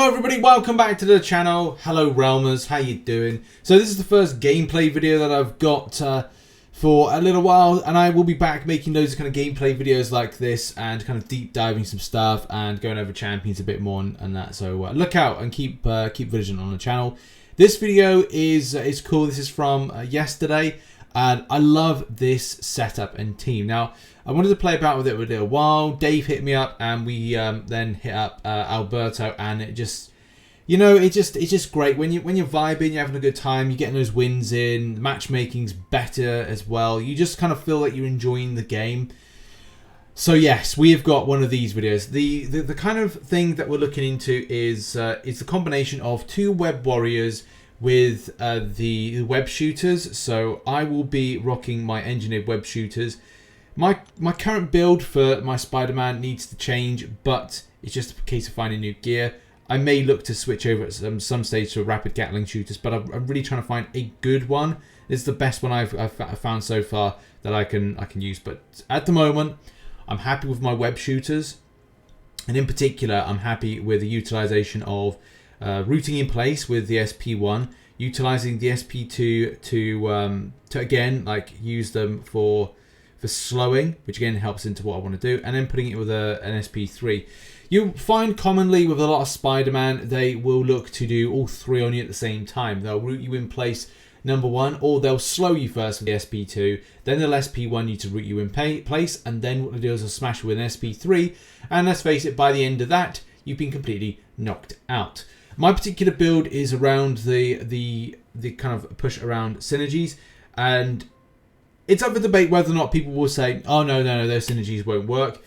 Hello everybody, welcome back to the channel. Hello Realmers, how you doing? So this is the first gameplay video that I've got for a little while, and I will be back making those kind of gameplay videos like this and kind of deep diving some stuff and going over champions a bit more and that. So look out and keep vigilant on the channel. This video is cool. This is from yesterday, and I love this setup and team. Now, I wanted to play about with it for a little while. Dave hit me up, and we then hit up Alberto, and it just, you know, it's just great when you're vibing, you're having a good time, you're getting those wins in. Matchmaking's better as well. You just kind of feel like you're enjoying the game. So yes, we have got one of these videos. The kind of thing that we're looking into is the combination of two web warriors with the web shooters. So I will be rocking my engineered web shooters. My current build for my Spider-Man needs to change, but it's just a case of finding new gear. I may look to switch over at some stage to rapid Gatling shooters, but I'm really trying to find a good one. This is the best one I've found so far that I can use. But at the moment, I'm happy with my web shooters, and in particular, I'm happy with the utilization of routing in place with the SP1, utilizing the SP2 to again use them for slowing, which again helps into what I want to do, and then putting it with an SP3. You find commonly with a lot of Spider-Man, they will look to do all three on you at the same time. They'll root you in place, number one, or they'll slow you first with the SP2, then they'll SP1 you to root you in place, and then what they'll do is they'll smash you with an SP3, and let's face it, by the end of that, you've been completely knocked out. My particular build is around the kind of push around synergies, and it's up for debate whether or not people will say, oh no, those synergies won't work.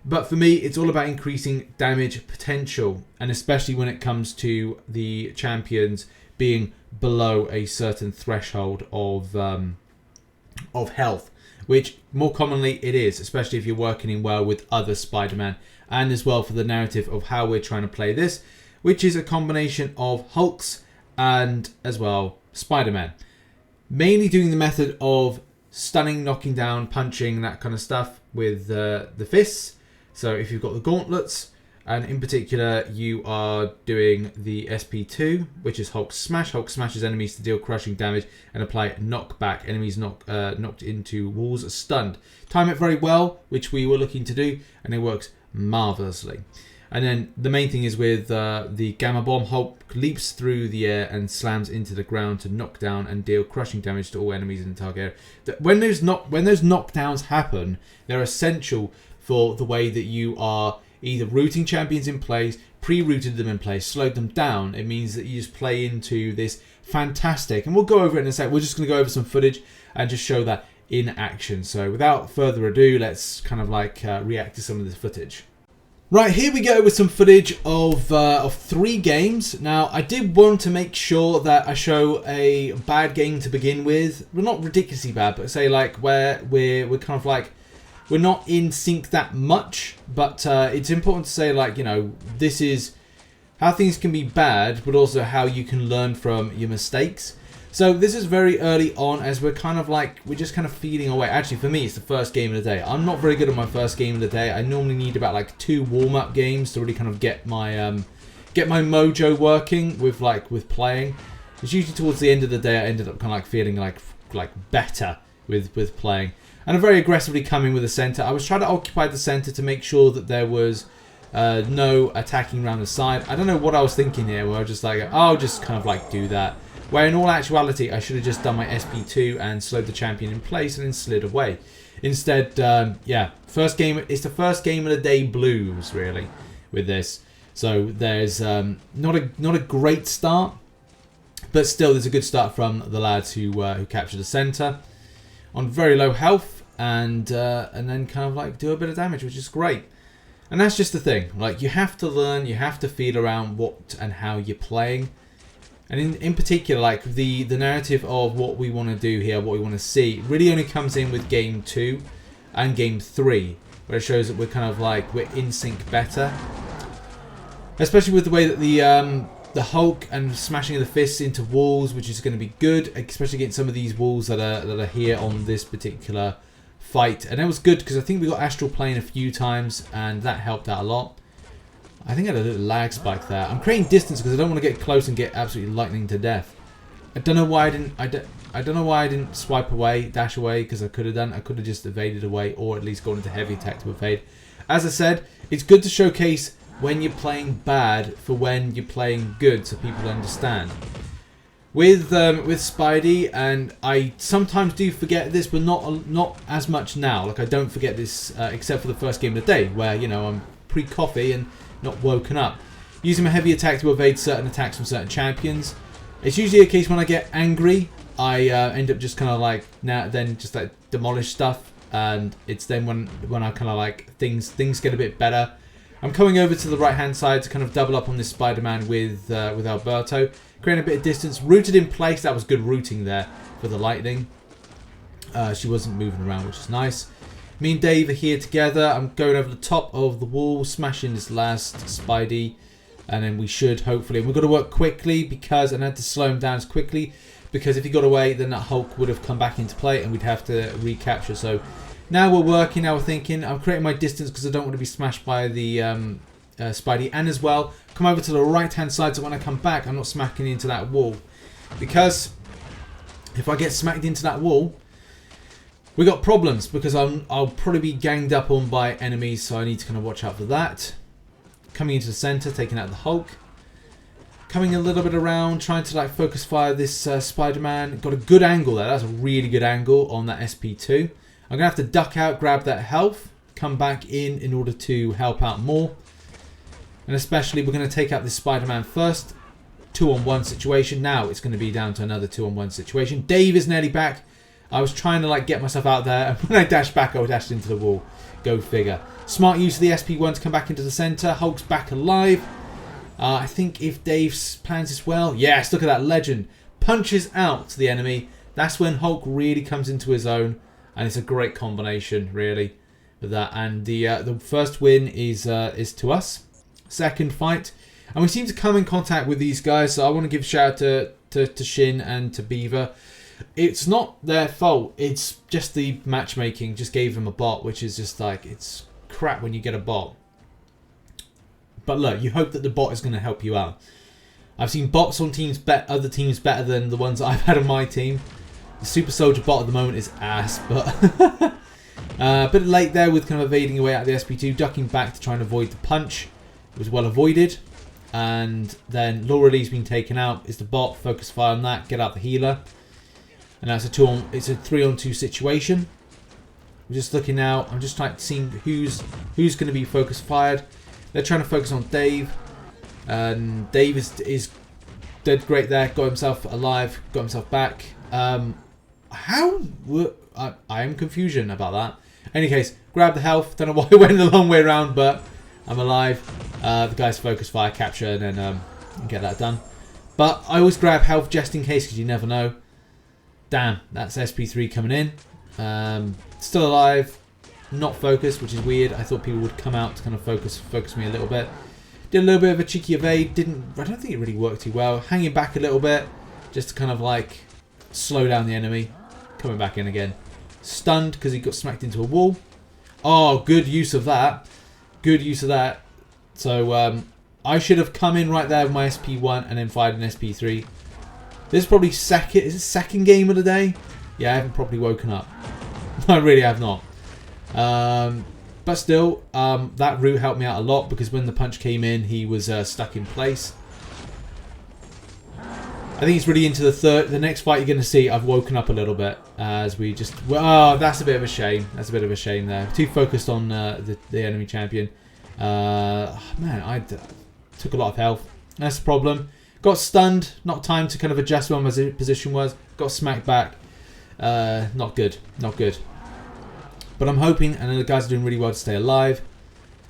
But for me, it's all about increasing damage potential, and especially when it comes to the champions being below a certain threshold of health, which more commonly it is, especially if you're working in well with other Spider-Man, and as well for the narrative of how we're trying to play this, which is a combination of Hulks and as well Spider-Man. Mainly doing the method of stunning, knocking down, punching, that kind of stuff with the fists. So if you've got the Gauntlets, and in particular you are doing the SP2, which is Hulk Smash. Hulk smashes enemies to deal crushing damage and apply knockback. Enemies knocked into walls are stunned. Time it very well, which we were looking to do, and it works marvelously. And then the main thing is with the Gamma Bomb, Hulk leaps through the air and slams into the ground to knock down and deal crushing damage to all enemies in the target area. When those knockdowns happen, they're essential for the way that you are either rooting champions in place, pre-rooted them in place, slowed them down. It means that you just play into this fantastic, and we'll go over it in a sec. We're just going to go over some footage and just show that in action. So without further ado, let's kind of react to some of this footage. Right, here we go with some footage of 3 games. Now, I did want to make sure that I show a bad game to begin with. Well, not ridiculously bad, but say where we're kind of we're not in sync that much. But it's important to say you know, this is how things can be bad, but also how you can learn from your mistakes. So this is very early on, as we're kind of we're just kind of feeding away. Actually, for me, it's the first game of the day. I'm not very good at my first game of the day. I normally need about 2 warm-up games to really kind of get my mojo working with playing. It's usually towards the end of the day I ended up kind of feeling better with playing. And I'm very aggressively coming with the center. I was trying to occupy the center to make sure that there was no attacking around the side. I don't know what I was thinking here, where I was just I'll just kind of do that. Where in all actuality, I should have just done my SP2 and slowed the champion in place and then slid away. Instead, yeah, first game. It's the first game of the day blues, really, with this. So there's not a great start, but still there's a good start from the lads who capture the center on very low health, and then kind of do a bit of damage, which is great. And that's just the thing. You have to learn, you have to feel around what and how you're playing. And in particular, the narrative of what we want to do here, what we want to see, really only comes in with Game 2 and Game 3, where it shows that we're kind of we're in sync better. Especially with the way that the Hulk and smashing of the fists into walls, which is going to be good, especially against some of these walls that are here on this particular fight. And that was good because I think we got Astral Plane a few times, and that helped out a lot. I think I had a little lag spike there. I'm creating distance because I don't want to get close and get absolutely lightning to death. I don't know why I didn't. I don't know why I didn't swipe away, dash away, because I could have done. I could have just evaded away, or at least gone into heavy attack to evade. As I said, it's good to showcase when you're playing bad for when you're playing good, so people understand. With Spidey, and I sometimes do forget this, but not as much now. Like I don't forget this except for the first game of the day, where you know I'm pre-coffee and not woken up. Using my heavy attack to evade certain attacks from certain champions. It's usually a case when I get angry, I end up just kind of like then just like demolish stuff, and it's then when I kind of like things get a bit better. I'm coming over to the right hand side to kind of double up on this Spider-Man with Alberto, creating a bit of distance, rooted in place. That was good rooting there for the lightning. She wasn't moving around, which is nice. Me and Dave are here together. I'm going over the top of the wall, smashing this last Spidey. And then we should, hopefully. And we've got to work quickly because, and I had to slow him down as quickly, because if he got away, then that Hulk would have come back into play and we'd have to recapture. So now we're working, now we're thinking. I'm creating my distance because I don't want to be smashed by the Spidey. And as well, come over to the right-hand side so when I come back, I'm not smacking into that wall. Because if I get smacked into that wall, we got problems because I'll probably be ganged up on by enemies, so I need to kind of watch out for that. Coming into the center, taking out the Hulk. Coming a little bit around, trying to like focus fire this Spider-Man. Got a good angle there. That's a really good angle on that SP2. I'm going to have to duck out, grab that health, come back in order to help out more. And especially we're going to take out this Spider-Man first. 2-on-1 situation. Now it's going to be down to another 2-on-1 situation. Dave is nearly back. I was trying to like get myself out there, and when I dashed back, I dashed into the wall. Go figure. Smart use of the SP1 to come back into the center. Hulk's back alive. I think if Dave plans this well, yes, look at that legend. Punches out the enemy. That's when Hulk really comes into his own, and it's a great combination, really, with that. And the first win is to us. Second fight, and we seem to come in contact with these guys. So I want to give a shout out to Shin and to Beaver. It's not their fault. It's just the matchmaking just gave them a bot, which is just like, it's crap when you get a bot. But look, you hope that the bot is going to help you out. I've seen bots on teams other teams better than the ones that I've had on my team. The Super Soldier bot at the moment is ass, but a bit late there with kind of evading away out of the SP2, ducking back to try and avoid the punch. It was well avoided. And then Laura Lee's been taken out. It's the bot, focus fire on that, get out the healer. And that's it's a 3-on-2 situation. We're just looking now. I'm just trying to see who's going to be focus fired. They're trying to focus on Dave. And Dave is dead great there. Got himself alive. Got himself back. I am confusion about that. In any case, grab the health. Don't know why I went the long way around, but I'm alive. The guy's focus fire capture and then get that done. But I always grab health just in case because you never know. Damn, that's SP3 coming in. Still alive, not focused, which is weird. I thought people would come out to kind of focus me a little bit. Did a little bit of a cheeky evade. I don't think it really worked too well. Hanging back a little bit, just to kind of like slow down the enemy. Coming back in again. Stunned because he got smacked into a wall. Oh, good use of that. Good use of that. So I should have come in right there with my SP1 and then fired an SP3. This is probably second game of the day? Yeah, I haven't properly woken up. I really have not. But still, that route helped me out a lot because when the punch came in, he was stuck in place. I think it's really into the next fight you're going to see. I've woken up a little bit as we just... Oh, that's a bit of a shame. That's a bit of a shame there. Too focused on the enemy champion. Man, I took a lot of health. That's the problem. Got stunned, not time to kind of adjust where my position was. Got smacked back. Not good, not good. But I'm hoping, and the guys are doing really well to stay alive.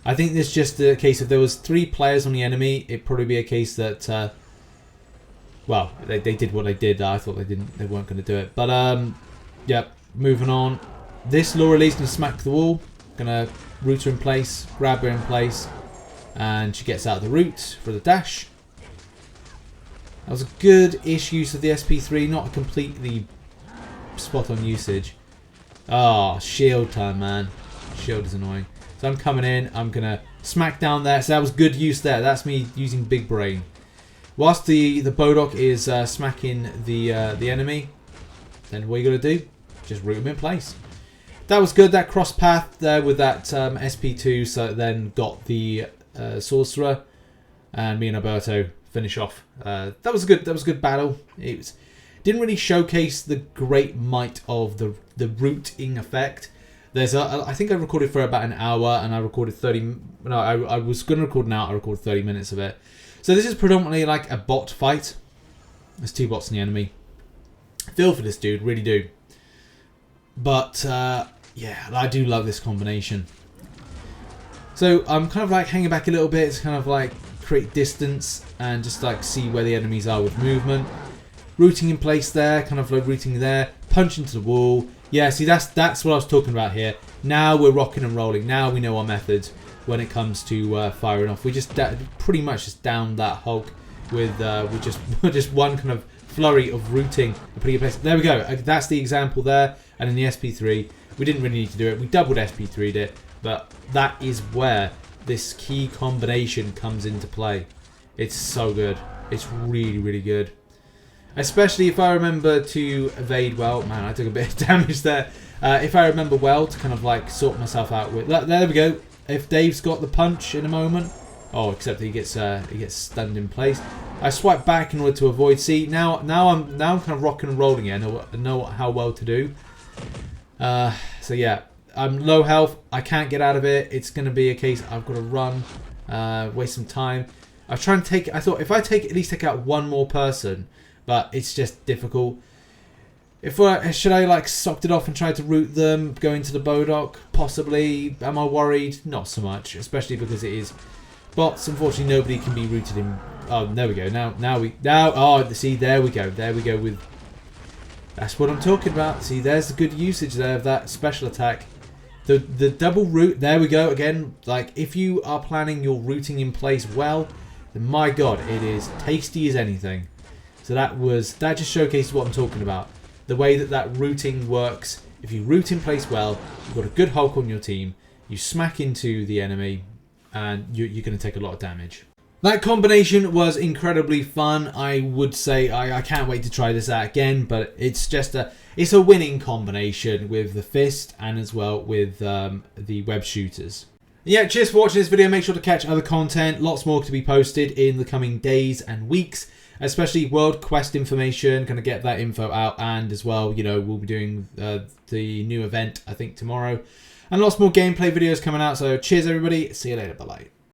I think this is just a case if there was 3 players on the enemy, it'd probably be a case that, well, they did what they did. I thought they weren't going to do it. But, yeah, moving on. This Laura Lee's going to smack the wall. Going to root her in place, grab her in place, and she gets out of the route for the dash. That was a good-ish use of the SP3, not a completely spot-on usage. Ah, oh, shield time, man. Shield is annoying. So I'm coming in, I'm going to smack down there. So that was good use there. That's me using big brain. Whilst the Bodok is smacking the enemy, then what you got to do? Just root him in place. That was good. That cross path there with that SP2, so then got the sorcerer, and me and Alberto finish off. That was a good battle. It didn't really showcase the great might of the rooting effect. There's I think I recorded for about an hour, and I recorded 30. No, I was going to record an hour. I recorded 30 minutes of it. So this is predominantly like a bot fight. There's 2 bots in the enemy. Feel for this dude, really do. But yeah, I do love this combination. So I'm kind of like hanging back a little bit. It's kind of like create distance and just like see where the enemies are with movement. Rooting in place there, kind of like rooting there. Punch into the wall. Yeah, see that's what I was talking about here. Now we're rocking and rolling. Now we know our methods when it comes to firing off. We just pretty much just downed that Hulk with just one kind of flurry of rooting and putting in place. There we go. That's the example there. And in the SP3, we didn't really need to do it. We doubled SP3'd it, but that is where this key combination comes into play. It's so good. It's really, really good. Especially if I remember to evade well. Man, I took a bit of damage there. If I remember well to kind of like sort myself out with. There we go. If Dave's got the punch in a moment. Oh, except he gets stunned in place. I swipe back in order to avoid. See, now I'm kind of rocking and rolling here. I know how well to do. So yeah, I'm low health. I can't get out of it. It's going to be a case I've got to run, waste some time. I try and take. I thought if I at least take out one more person, but it's just difficult. Should I like socked it off and try to root them, go into the Bodok? Possibly. Am I worried? Not so much, especially because it is bots. Unfortunately, nobody can be rooted in. Oh, there we go. Now. Oh, see, there we go. There we go with. That's what I'm talking about. See, there's the good usage there of that special attack. The double root. There we go again. Like if you are planning your rooting in place well, then my God, it is tasty as anything. So that just showcases what I'm talking about. The way that rooting works. If you root in place well, you've got a good Hulk on your team. You smack into the enemy, and you're going to take a lot of damage. That combination was incredibly fun. I would say I can't wait to try this out again, but it's just it's a winning combination with the fist and as well with the web shooters. Yeah, cheers for watching this video. Make sure to catch other content. Lots more to be posted in the coming days and weeks, especially World Quest information. Going to get that info out, and as well, you know, we'll be doing the new event I think tomorrow, and lots more gameplay videos coming out. So cheers everybody. See you later. Bye bye.